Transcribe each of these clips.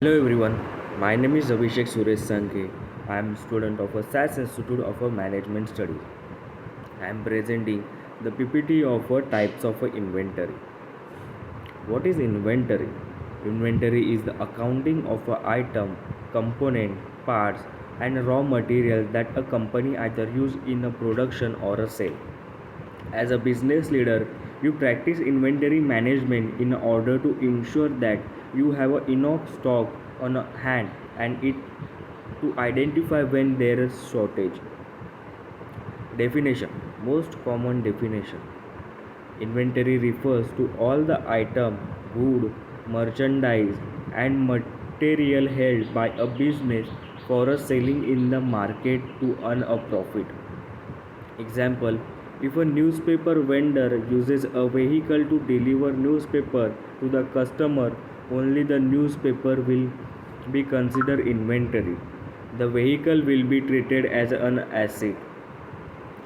Hello everyone, my name is Abhishek Sankhe. I am student of a SAS Institute of a Management Studies. I am presenting the PPT of a types of a inventory. What is inventory? Inventory is the accounting of a item, component, parts and raw materials that a company either use in a production or a sale. As a business leader, you practice inventory management in order to ensure that you have enough stock on hand and it to identify when there is shortage. Definition. Most common definition. Inventory refers to all the item, good, merchandise and material held by a business for a selling in the market to earn a profit. Example, if a newspaper vendor uses a vehicle to deliver newspaper to the customer, only the newspaper will be considered inventory. The vehicle will be treated as an asset.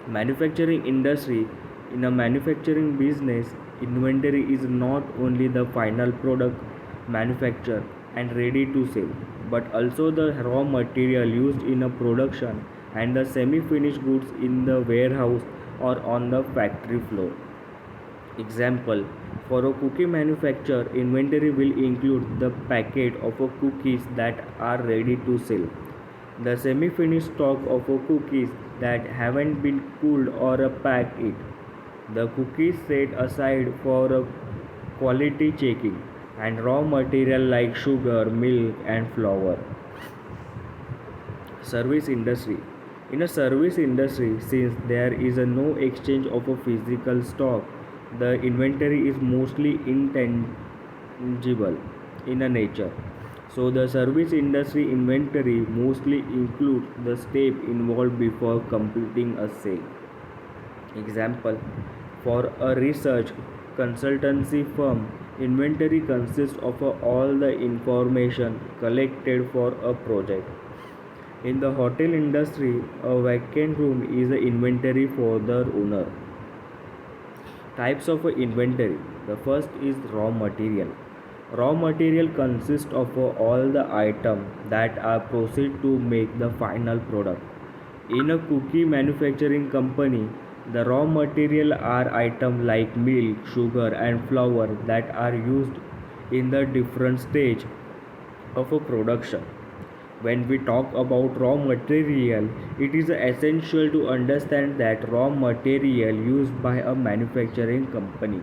Manufacturing industry. In a manufacturing business, inventory is not only the final product manufactured and ready to sell, but also the raw material used in a production and the semi-finished goods in the warehouse or on the factory floor. Example, for a cookie manufacturer, inventory will include the packet of a cookies that are ready to sell, the semi-finished stock of a cookies that haven't been cooled or packed it, the cookies set aside for a quality checking, and raw material like sugar, milk, and flour. Service industry. In a service industry, since there is a no exchange of a physical stock, the inventory is mostly intangible in a nature. So the service industry inventory mostly includes the step involved before completing a sale. Example, for a research consultancy firm, inventory consists of all the information collected for a project. In the hotel industry, a vacant room is an inventory for the owner. Types of inventory. The first is raw material. Raw material consists of all the items that are proceed to make the final product. In a cookie manufacturing company, the raw material are items like milk, sugar and flour that are used in the different stage of a production. When we talk about raw material, it is essential to understand that raw material used by a manufacturing company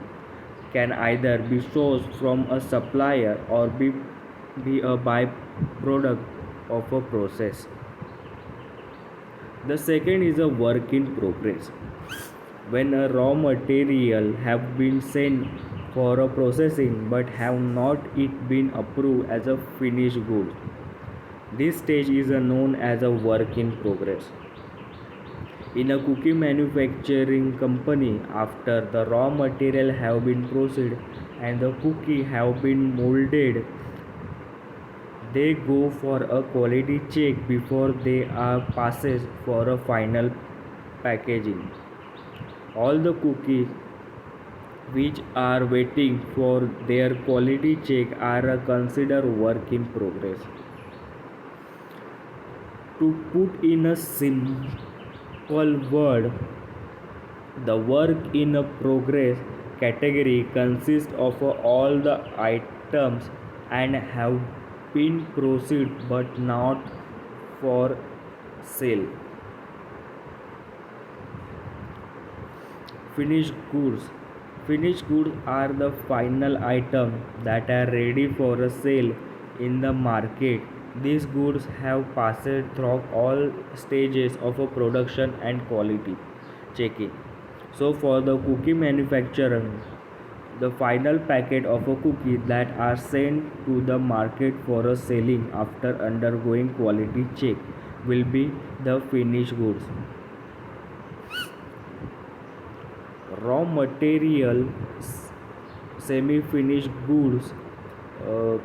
can either be sourced from a supplier or be a byproduct of a process. The second is a work in progress. When a raw material have been sent for a processing but have not it been approved as a finished good, this stage is known as a work in progress. In a cookie manufacturing company, after the raw material have been processed and the cookie have been molded, they go for a quality check before they are passed for a final packaging. All the cookies which are waiting for their quality check are considered work in progress. To put in a simple word, the work in a progress category consists of all the items and have been proceed but not for sale. Finished goods. Finished goods are the final item that are ready for a sale in the market. These goods have passed through all stages of a production and quality checking. So for the cookie manufacturer, the final packet of a cookie that are sent to the market for a selling after undergoing quality check will be the finished goods. Raw material, semi-finished goods, uh,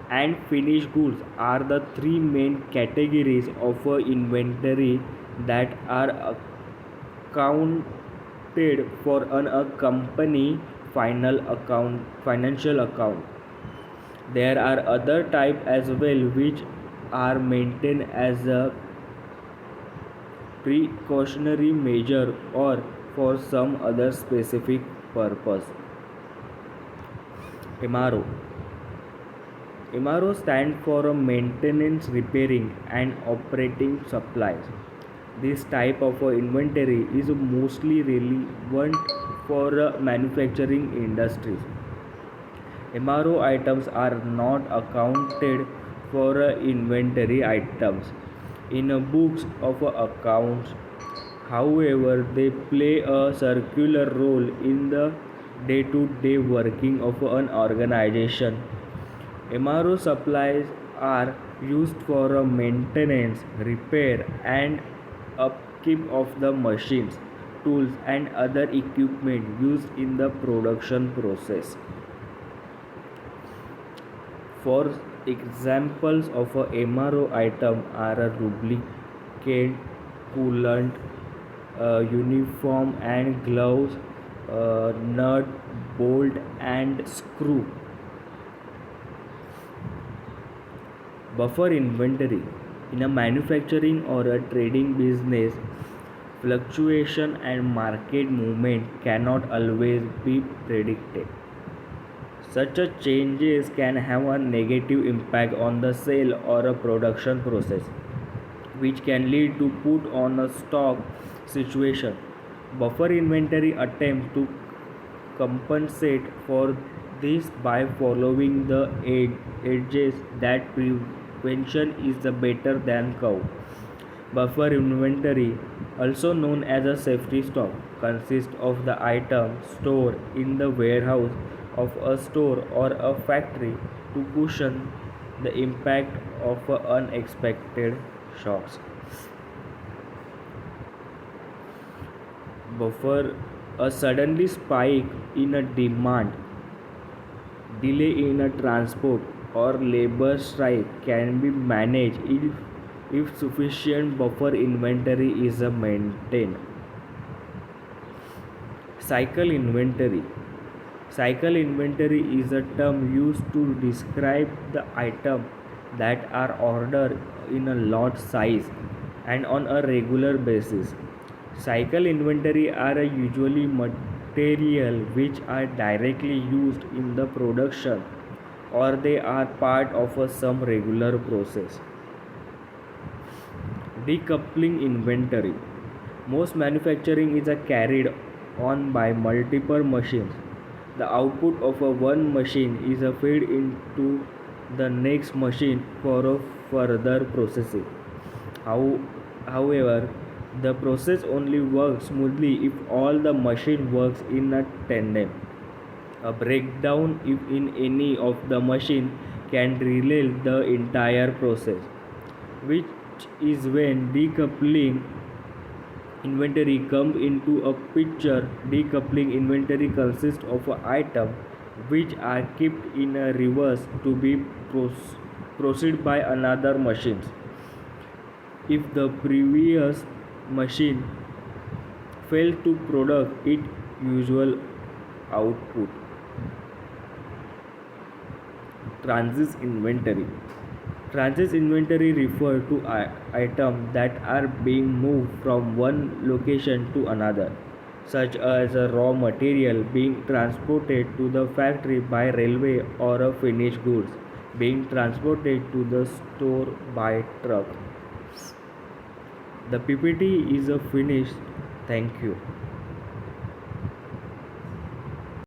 and finished goods are the three main categories of inventory that are accounted for on a company final account financial account. There are other type as well which are maintained as a precautionary measure or for some other specific purpose. MRO MRO stand for a maintenance, repairing and operating supplies. This type of inventory is mostly relevant for manufacturing industries. MRO items are not accounted for inventory items in books of accounts. However, they play a circular role in the day to day working of an organization. MRO supplies are used for maintenance, repair, and upkeep of the machines, tools, and other equipment used in the production process. For examples of a MRO item are a lubricant, coolant, uniform and gloves, nut, bolt, and screw. Buffer inventory. In a manufacturing or a trading business, fluctuation and market movement cannot always be predicted. Such a changes can have a negative impact on the sale or a production process, which can lead to put on a stock situation. Buffer inventory attempt to compensate for this by following the edges that prevention is the better than cow. Buffer inventory, also known as a safety stock, consists of the item stored in the warehouse of a store or a factory to cushion the impact of unexpected shocks. Buffer a suddenly spike in a demand, delay in a transport, or labor strike can be managed if sufficient buffer inventory is maintained. Cycle inventory. Cycle inventory is a term used to describe the item that are ordered in a lot size and on a regular basis. Cycle inventory are usually material which are directly used in the production or they are part of some regular process. Decoupling inventory. Most manufacturing is carried on by multiple machines. The output of one machine is fed into the next machine for a further processing. How, However, the process only works smoothly if all the machine works in a tandem. A breakdown if in any of the machine can derail the entire process, which is when decoupling inventory comes into a picture. Decoupling inventory consists of items which are kept in a reverse to be proceed by another machine if the previous machine failed to produce its usual output. Transit inventory. Transit inventory refer to items that are being moved from one location to another, such as a raw material being transported to the factory by railway or a finished goods being transported to the store by truck. The PPT is a finished. Thank you.